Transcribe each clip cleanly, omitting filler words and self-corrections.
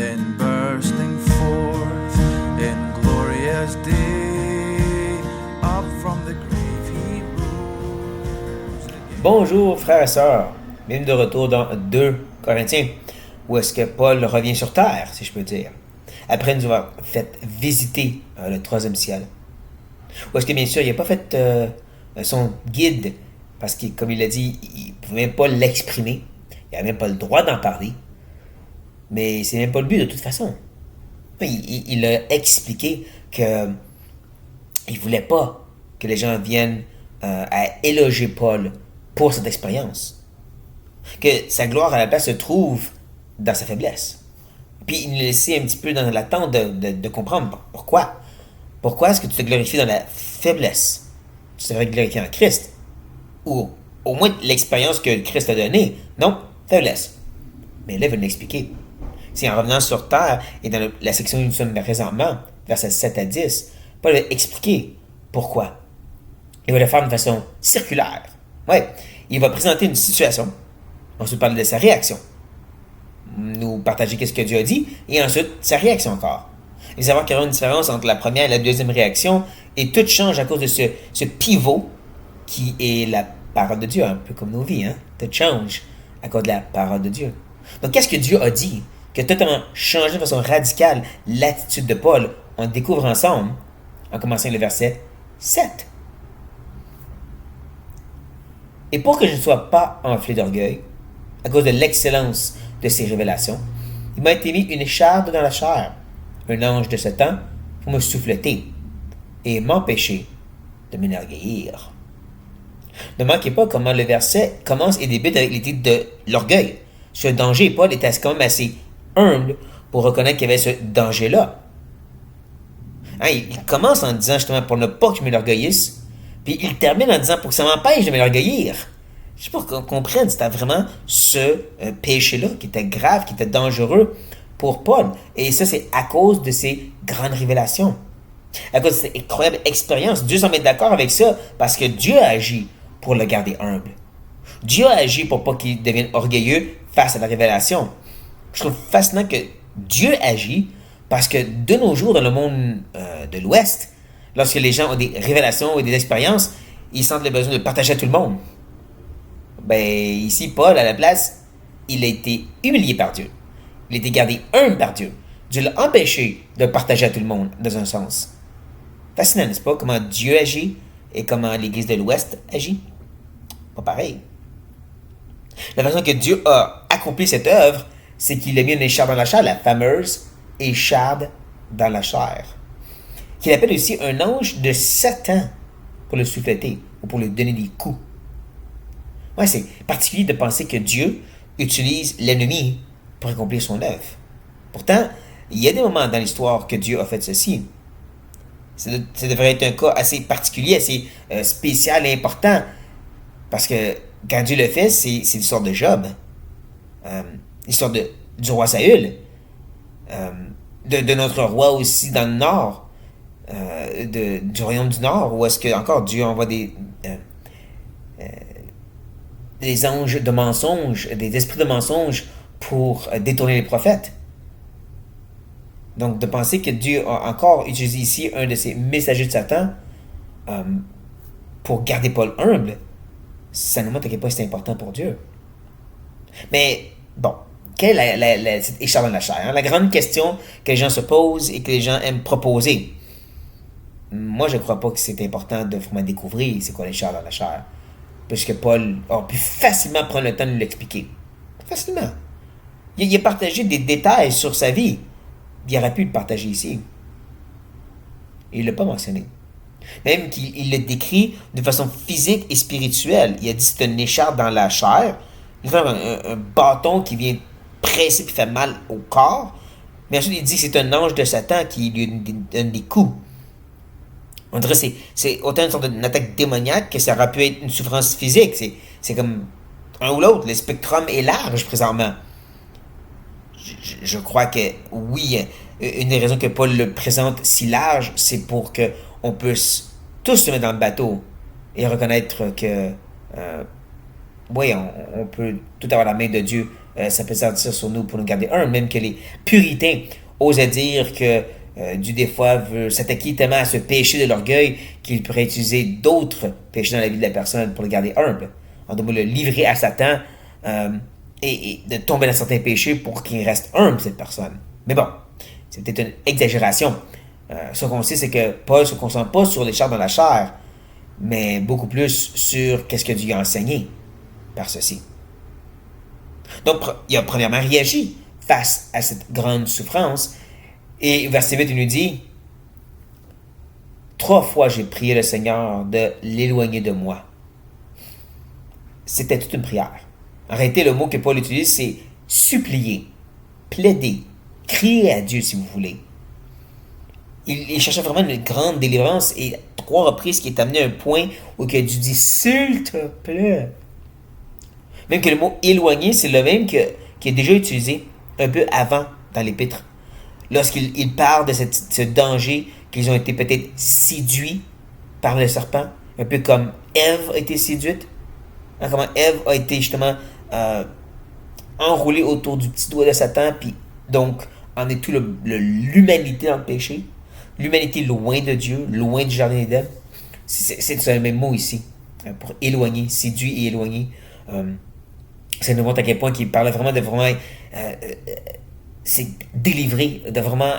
then bursting forth in glorious day, up from the grave he rose again. Bonjour frères et sœurs, bienvenue de retour dans 2 Corinthiens, où est-ce que Paul revient sur terre, si je peux dire, après nous avoir fait visiter le troisième ciel. Où est-ce que bien sûr il n'a pas fait son guide, parce que comme il l'a dit, il ne pouvait même pas l'exprimer, il n'avait même pas le droit d'en parler, mais c'est même pas le but de toute façon. Il a expliqué que il voulait pas que les gens viennent à éloger Paul pour cette expérience. Que sa gloire à la place se trouve dans sa faiblesse. Puis il nous laissait un petit peu dans l'attente de comprendre pourquoi. Pourquoi est-ce que tu te glorifies dans la faiblesse? Tu devrais te glorifier en Christ. Ou au moins l'expérience que Christ a donnée. Non, faiblesse. Mais là, il veut l'expliquer. C'est en revenant sur terre, et dans la section où nous sommes présentement, versets 7 à 10, Paul va expliquer pourquoi. Il va le faire de façon circulaire. Ouais, il va présenter une situation, ensuite parler de sa réaction, nous partager qu'est-ce que Dieu a dit, et ensuite sa réaction encore. Et savoir qu'il y aura une différence entre la première et la deuxième réaction, et tout change à cause de ce pivot qui est la parole de Dieu, un peu comme nos vies, hein? Tout change à cause de la parole de Dieu. Donc, qu'est-ce que Dieu a dit qui a totalement changé de façon radicale l'attitude de Paul? On le découvre ensemble en commençant le verset 7. Et pour que je ne sois pas enflé d'orgueil, à cause de l'excellence de ces révélations, il m'a été mis une écharde dans la chair, un ange de ce temps, pour me souffleter et m'empêcher de m'enorgueillir. Ne manquez pas comment le verset commence et débute avec les titres de l'orgueil. Ce danger, Paul était quand même assez humble pour reconnaître qu'il y avait ce danger-là. Hein, il commence en disant justement pour ne pas que je m'enorgueillisse, puis il termine en disant pour que ça m'empêche de m'enorgueillir. Je sais pas qu'on comprenne, c'était vraiment ce péché-là qui était grave, qui était dangereux pour Paul. Et ça, c'est à cause de ces grandes révélations. À cause de cette incroyable expérience. Dieu s'en met d'accord avec ça parce que Dieu a agi pour le garder humble. Dieu a agi pour pas qu'il devienne orgueilleux face à la révélation. Je trouve fascinant que Dieu agit parce que de nos jours, dans le monde de l'Ouest, lorsque les gens ont des révélations et des expériences, ils sentent le besoin de partager à tout le monde. Ben, ici, Paul, à la place, il a été humilié par Dieu. Il a été gardé humble par Dieu. Dieu l'a empêché de partager à tout le monde, dans un sens. Fascinant, n'est-ce pas? Comment Dieu agit et comment l'Église de l'Ouest agit. Pas pareil. La façon que Dieu a accompli cette œuvre, c'est qu'il a mis une écharde dans la chair, la fameuse écharde dans la chair, qu'il appelle aussi un ange de Satan pour le souffleter ou pour lui donner des coups. Ouais, c'est particulier de penser que Dieu utilise l'ennemi pour accomplir son œuvre. Pourtant, il y a des moments dans l'histoire que Dieu a fait ceci. Ça devrait être un cas assez particulier, assez spécial et important. Parce que quand Dieu le fait, c'est l'histoire de Job. L'histoire du roi Saül. De notre roi aussi dans le nord. Du royaume du nord. Où est-ce que encore Dieu envoie des anges de mensonges, des esprits de mensonges pour détourner les prophètes. Donc, de penser que Dieu a encore utilisé ici un de ces messagers de Satan pour garder Paul humble, ça nous montre à quel point c'est important pour Dieu. Mais, bon, quelle est cette écharde dans la chair? Hein? La grande question que les gens se posent et que les gens aiment proposer. Moi, je ne crois pas que c'est important de vraiment découvrir c'est quoi l'écharde dans la chair. Puisque Paul a pu facilement prendre le temps de nous l'expliquer. Facilement. Il a partagé des détails sur sa vie. Il aurait pu le partager ici. Et il ne l'a pas mentionné. Même qu'il le décrit de façon physique et spirituelle. Il a dit que c'est une écharde dans la chair. Il fait un bâton qui vient presser et fait mal au corps. Mais ensuite, il dit que c'est un ange de Satan qui lui donne des coups. On dirait que c'est autant une sorte d'attaque démoniaque que ça aurait pu être une souffrance physique. C'est comme un ou l'autre. Le spectrum est large présentement. Je crois que oui, une des raisons que Paul le présente si large, c'est pour qu'on puisse tous se mettre dans le bateau et reconnaître que oui, on peut tout avoir la main de Dieu ça peut sortir sur nous pour nous garder un. Même que les puritains osaient dire que Dieu, des fois, veut s'attaquer tellement à ce péché de l'orgueil qu'il pourrait utiliser d'autres péchés dans la vie de la personne pour le garder humble. En d'autres mots, le livrer à Satan et de tomber dans certains péchés pour qu'il reste humble, cette personne. Mais bon, c'est peut-être une exagération. Ce qu'on sait, c'est que Paul ne se concentre pas sur les chars dans la chair, mais beaucoup plus sur qu'est-ce que Dieu a enseigné par ceci. Donc, il a premièrement réagi face à cette grande souffrance. Et verset 8, il nous dit, « 3 fois j'ai prié le Seigneur de l'éloigner de moi. » C'était toute une prière. En réalité, le mot que Paul utilise, c'est supplier, plaider, crier à Dieu si vous voulez. Il cherchait vraiment une grande délivrance et 3 reprises qui est amené à un point où Dieu dit « S'il te plaît ». Même que le mot « éloigner », c'est le même qui est déjà utilisé un peu avant dans l'Épître. Lorsqu'il parle de ce danger qu'ils ont été peut-être séduits par le serpent, un peu comme Ève a été séduite. Comment Ève a été justement enroulée autour du petit doigt de Satan, puis donc en est tout l'humanité dans le péché, l'humanité loin de Dieu, loin du jardin d'Éden. C'est le même mot ici, pour éloigner, séduit et éloigner. Ça nous montre à quel point il parle vraiment de vraiment... c'est délivrer, de vraiment...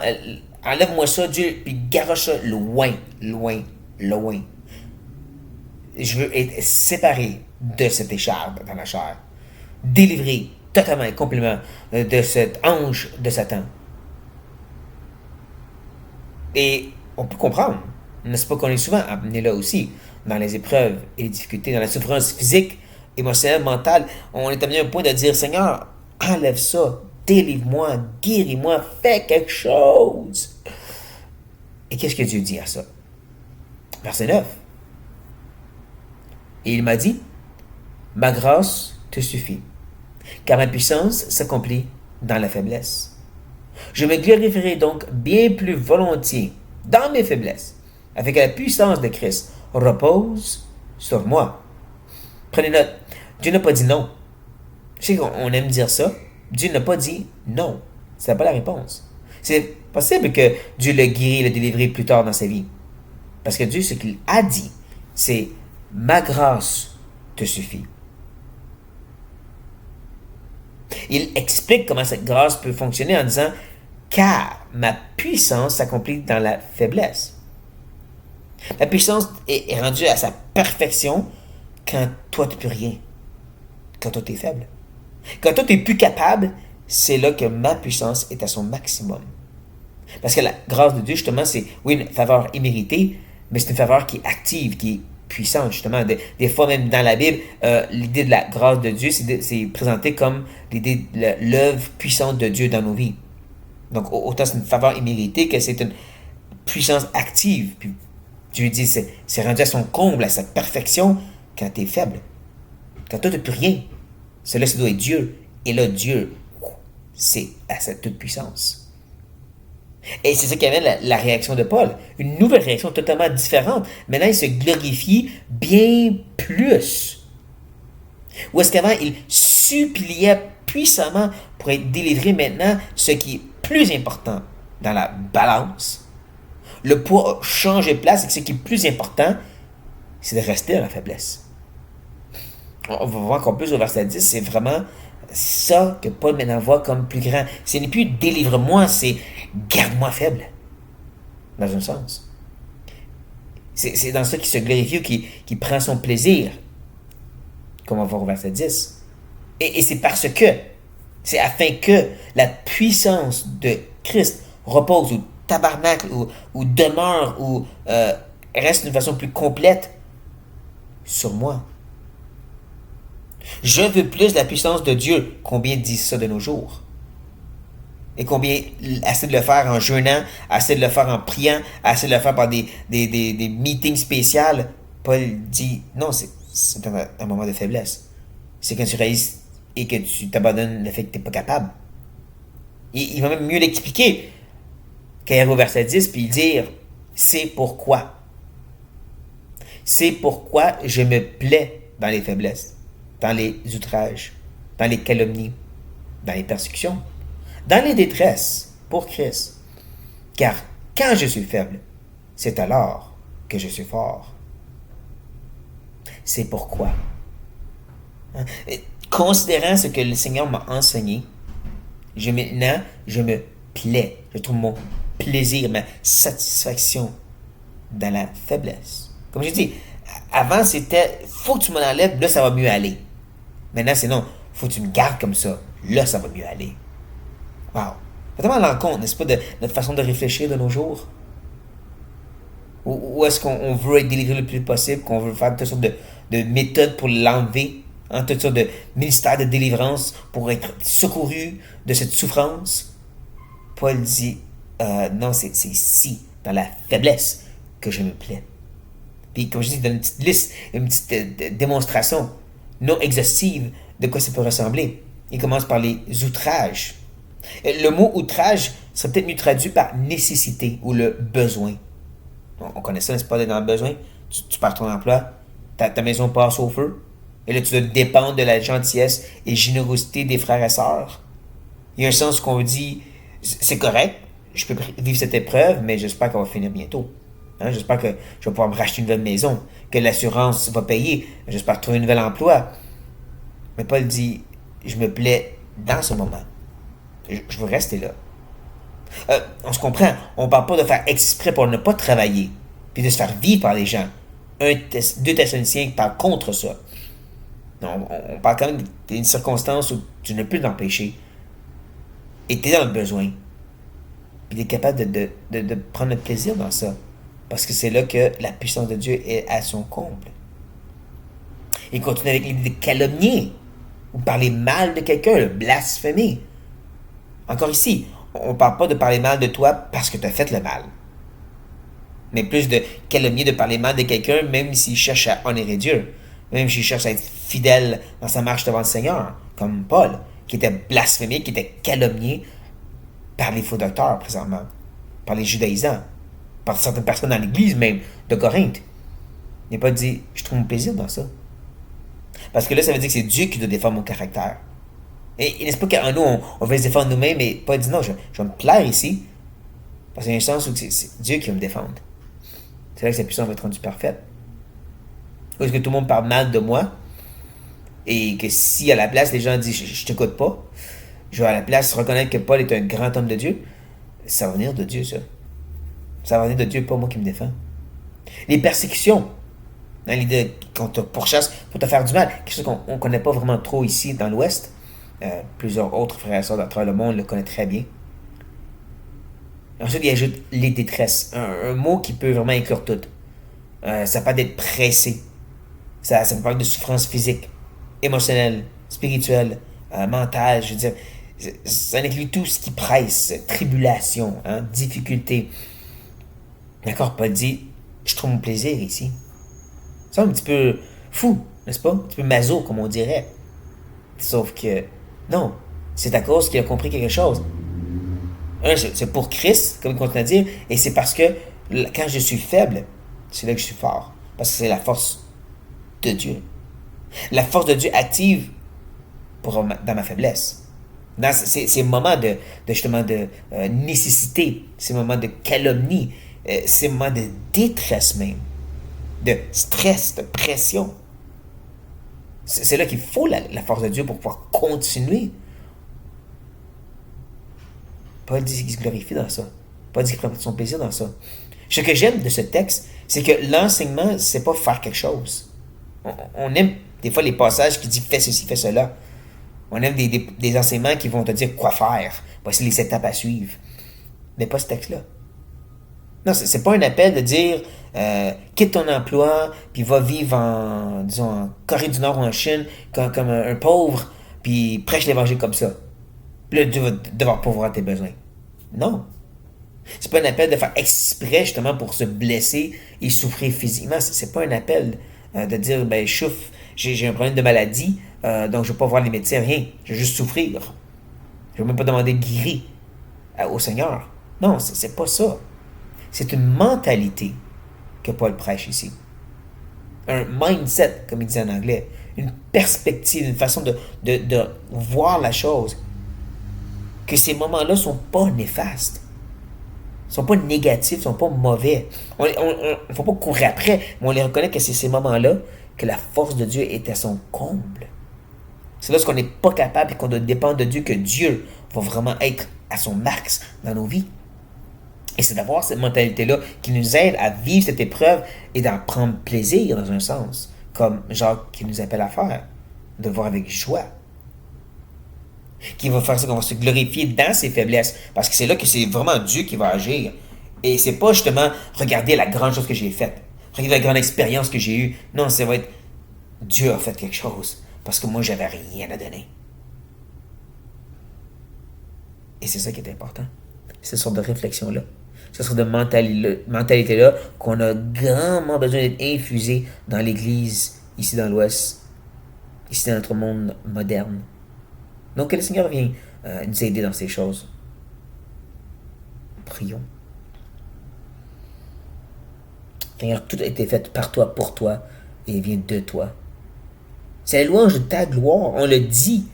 enlève-moi ça, Dieu, puis garoche ça loin, loin, loin. Je veux être séparé de cette écharpe dans la chair. Délivré totalement et complètement de cet ange de Satan. Et on peut comprendre, n'est-ce pas qu'on est souvent amené là aussi, dans les épreuves et les difficultés, dans la souffrance physique, émotionnelle, mentale, on est amené à un point de dire, Seigneur, enlève ça, délivre-moi, guéris-moi, fais quelque chose. Et qu'est-ce que Dieu dit à ça? Verset 9. Et il m'a dit, ma grâce te suffit, car ma puissance s'accomplit dans la faiblesse. Je me glorifierai donc bien plus volontiers dans mes faiblesses, afin que la puissance de Christ repose sur moi. Prenez note, Dieu n'a pas dit non. Je sais qu'on aime dire ça. Dieu n'a pas dit non. Ce n'est pas la réponse. C'est possible que Dieu le guérit, le délivré plus tard dans sa vie. Parce que Dieu, ce qu'il a dit, c'est « Ma grâce te suffit ». Il explique comment cette grâce peut fonctionner en disant « Car ma puissance s'accomplit dans la faiblesse ». La puissance est rendue à sa perfection quand toi, tu n'es plus rien. Quand toi, tu es faible. Quand toi, tu n'es plus capable, c'est là que ma puissance est à son maximum. Parce que la grâce de Dieu, justement, c'est, oui, une faveur imméritée, mais c'est une faveur qui est active, qui est puissante, justement. Des fois, même dans la Bible, l'idée de la grâce de Dieu, c'est présenté comme l'idée de l'œuvre puissante de Dieu dans nos vies. Donc, autant c'est une faveur imméritée que c'est une puissance active. Puis Dieu dit, c'est rendu à son comble, à sa perfection, quand tu es faible. Quand toi, tu n'as plus rien. Cela, ça doit être Dieu. Et là, Dieu, c'est à sa toute puissance. Et c'est ça qui amène la réaction de Paul. Une nouvelle réaction totalement différente. Maintenant, il se glorifie bien plus. Ou est-ce qu'avant, il suppliait puissamment pour être délivré maintenant, ce qui est plus important dans la balance. Le poids a changé de place et ce qui est plus important, c'est de rester dans la faiblesse. On va voir encore plus au verset 10, c'est vraiment ça que Paul maintenant voit comme plus grand. Ce n'est plus délivre-moi, c'est garde-moi faible. Dans un sens. C'est dans ça qu'il se glorifie ou qu'il prend son plaisir. Comme on va voir au verset 10. Et c'est parce que, c'est afin que la puissance de Christ repose ou tabernacle ou demeure ou reste d'une façon plus complète sur moi. Je veux plus de la puissance de Dieu. Combien disent ça de nos jours? Et combien essaient de le faire en jeûnant, essaient de le faire en priant, essaient de le faire par des meetings spéciaux? Paul dit, non, c'est un moment de faiblesse. C'est quand tu réalises et que tu t'abandonnes le fait que tu n'es pas capable. Il va même mieux l'expliquer quand il arrive au verset 10, puis dire, c'est pourquoi. C'est pourquoi je me plais dans les faiblesses, dans les outrages, dans les calomnies, dans les persécutions, dans les détresses pour Christ. Car quand je suis faible, c'est alors que je suis fort. C'est pourquoi, considérant ce que le Seigneur m'a enseigné, je me plais, je trouve mon plaisir, ma satisfaction dans la faiblesse. Comme je dis, avant c'était faut que tu m'en enlèves, là ça va mieux aller. Maintenant c'est non, faut que tu me gardes comme ça, là ça va mieux aller. Wow. C'est tellement à l'encontre, n'est-ce pas, de notre façon de réfléchir de nos jours? Ou est-ce qu'on veut être délivré le plus possible, qu'on veut faire toutes sortes de méthodes pour l'enlever, toutes sortes de ministères de délivrance pour être secouru de cette souffrance? Paul dit, non, c'est ici, dans la faiblesse, que je me plais. Puis, comme je dis, dans une petite liste, une petite démonstration non exhaustive de quoi ça peut ressembler. Il commence par les outrages. Le mot outrage serait peut-être mieux traduit par nécessité ou le besoin. On connaît ça, n'est-ce pas, d'être dans le besoin? Tu perds ton emploi, ta maison passe au feu, et là tu dois dépendre de la gentillesse et générosité des frères et sœurs. Il y a un sens qu'on dit, c'est correct, je peux vivre cette épreuve, mais j'espère qu'elle va finir bientôt. J'espère que je vais pouvoir me racheter une nouvelle maison, que l'assurance va payer, j'espère trouver un nouvel emploi. Mais Paul dit, je me plais dans ce moment. Je veux rester là. On se comprend, on ne parle pas de faire exprès pour ne pas travailler, puis de se faire vivre par les gens. 2 Thessaloniciens parlent contre ça. Non, on parle quand même d'une circonstance où tu n'as plus d'empêcher. Et tu es dans le besoin. Puis tu es capable de prendre le plaisir dans ça. Parce que c'est là que la puissance de Dieu est à son comble. Il continue avec l'idée de calomnier, ou parler mal de quelqu'un, le blasphémer. Encore ici, on ne parle pas de parler mal de toi parce que tu as fait le mal. Mais plus de calomnier, de parler mal de quelqu'un, même s'il cherche à honorer Dieu. Même s'il cherche à être fidèle dans sa marche devant le Seigneur. Comme Paul, qui était blasphémé, qui était calomnié par les faux docteurs présentement. Par les judaïsants. Par certaines personnes dans l'église même, de Corinthe. Il n'a pas dit, je trouve mon plaisir dans ça. Parce que là, ça veut dire que c'est Dieu qui doit défendre mon caractère. Et n'est-ce pas qu'en nous, on veut se défendre nous-mêmes, mais pas dire non, je vais me plaire ici. Parce qu'il y a un sens où c'est Dieu qui va me défendre. C'est là que sa puissance va être rendue parfaite. Ou est-ce que tout le monde parle mal de moi, et que si à la place, les gens disent je t'écoute pas, je vais à la place reconnaître que Paul est un grand homme de Dieu, ça va venir de Dieu, ça. Ça va venir de Dieu, pas moi qui me défends. Les persécutions, dans l'idée qu'on te pourchasse pour te faire du mal, quelque chose qu'on ne connaît pas vraiment trop ici dans l'Ouest. Plusieurs autres frères et sœurs à travers le monde le connaissent très bien. Ensuite, il ajoute les détresses. Un mot qui peut vraiment inclure tout. Ça peut être pressé. Ça peut parler de souffrance physique, émotionnelle, spirituelle, mentale. Je veux dire, ça inclut tout ce qui presse. Tribulation, difficulté. D'accord, Paul dit, je trouve mon plaisir ici. C'est un petit peu fou, n'est-ce pas? Un petit peu maso, comme on dirait. Sauf que, non, c'est à cause qu'il a compris quelque chose. C'est pour Christ, comme il continue à dire, et c'est parce que quand je suis faible, c'est là que je suis fort. Parce que c'est la force de Dieu. La force de Dieu active dans ma faiblesse. Dans ces moments de justement de nécessité, ces moments de calomnie, ces moments de détresse même, de stress, de pression. C'est là qu'il faut la force de Dieu pour pouvoir continuer. Paul dit qu'il se glorifie dans ça. Paul dit qu'il prend son plaisir dans ça. Ce que j'aime de ce texte, c'est que l'enseignement, c'est pas faire quelque chose. On aime des fois les passages qui disent fais ceci, fais cela. On aime des enseignements qui vont te dire quoi faire. Voici les étapes à suivre. Mais pas ce texte-là. Non, c'est pas un appel de dire quitte ton emploi, puis va vivre en Corée du Nord ou en Chine comme un pauvre, puis prêche l'évangile comme ça. Puis là, Dieu va devoir pourvoir tes besoins. Non. C'est pas un appel de faire exprès justement pour se blesser et souffrir physiquement. C'est pas un appel de dire ben je souffre, j'ai un problème de maladie, donc je vais pas voir les médecins, rien. Je vais juste souffrir. Je vais même pas demander de guérir au Seigneur. Non, c'est pas ça. C'est une mentalité que Paul prêche ici. Un mindset, comme il dit en anglais. Une perspective, une façon de voir la chose. que ces moments-là ne sont pas néfastes, ne sont pas négatifs, ne sont pas mauvais. On ne faut pas courir après, mais on les reconnaît que c'est ces moments-là que la force de Dieu est à son comble. C'est lorsqu'on n'est pas capable et qu'on doit dépendre de Dieu que Dieu va vraiment être à son max dans nos vies. Et c'est d'avoir cette mentalité-là qui nous aide à vivre cette épreuve et d'en prendre plaisir dans un sens, comme Jacques qui nous appelle à faire, de le voir avec joie. Qui va faire ça, qu'on va se glorifier dans ses faiblesses, parce que c'est là que c'est vraiment Dieu qui va agir. Et c'est pas justement regarder la grande chose que j'ai faite, regarder la grande expérience que j'ai eue. Non, ça va être Dieu a fait quelque chose, parce que moi j'avais rien à donner. Et c'est ça qui est important. C'est ce genre de réflexion-là. C'est ce genre de mentalité-là qu'on a grandement besoin d'être infusé dans l'Église, ici dans l'Ouest, ici dans notre monde moderne. Donc que le Seigneur vienne nous aider dans ces choses. Prions. Seigneur, tout a été fait par toi, pour toi, et vient de toi. C'est la louange de ta gloire, on le dit,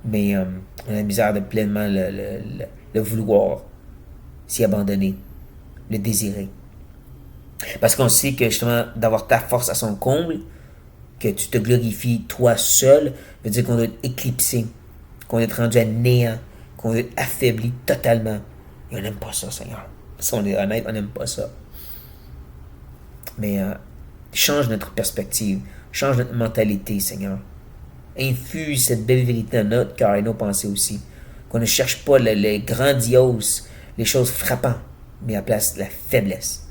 mais on a la misère de pleinement le vouloir, s'y abandonner, le désirer. Parce qu'on sait que justement, d'avoir ta force à son comble, que tu te glorifies toi seul, veut dire qu'on doit être éclipsé, qu'on doit être rendu à néant, qu'on doit être affaibli totalement. Et on n'aime pas ça, Seigneur. Si on est honnête, on n'aime pas ça. Mais change notre perspective, change notre mentalité, Seigneur. Infuse cette belle vérité dans notre cœur et nos pensées aussi. Qu'on ne cherche pas les grandioses, les choses frappantes, mais à la place de la faiblesse,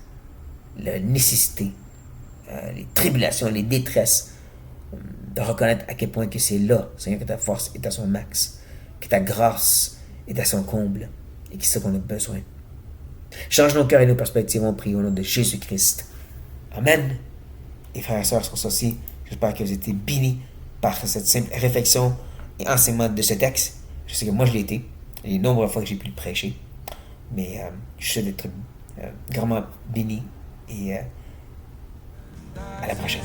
la nécessité, les tribulations, les détresses, de reconnaître à quel point que c'est là, Seigneur, que ta force est à son max, que ta grâce est à son comble, et que c'est ce qu'on a besoin. Change nos cœurs et nos perspectives, on prie au nom de Jésus-Christ. Amen. Et frères et sœurs, sur ceci, j'espère que vous avez été bénis par cette simple réflexion et enseignement de ce texte. Je sais que moi je l'ai été, et les nombreuses fois que j'ai pu le prêcher, mais je souhaite d'être grandement béni et à la prochaine.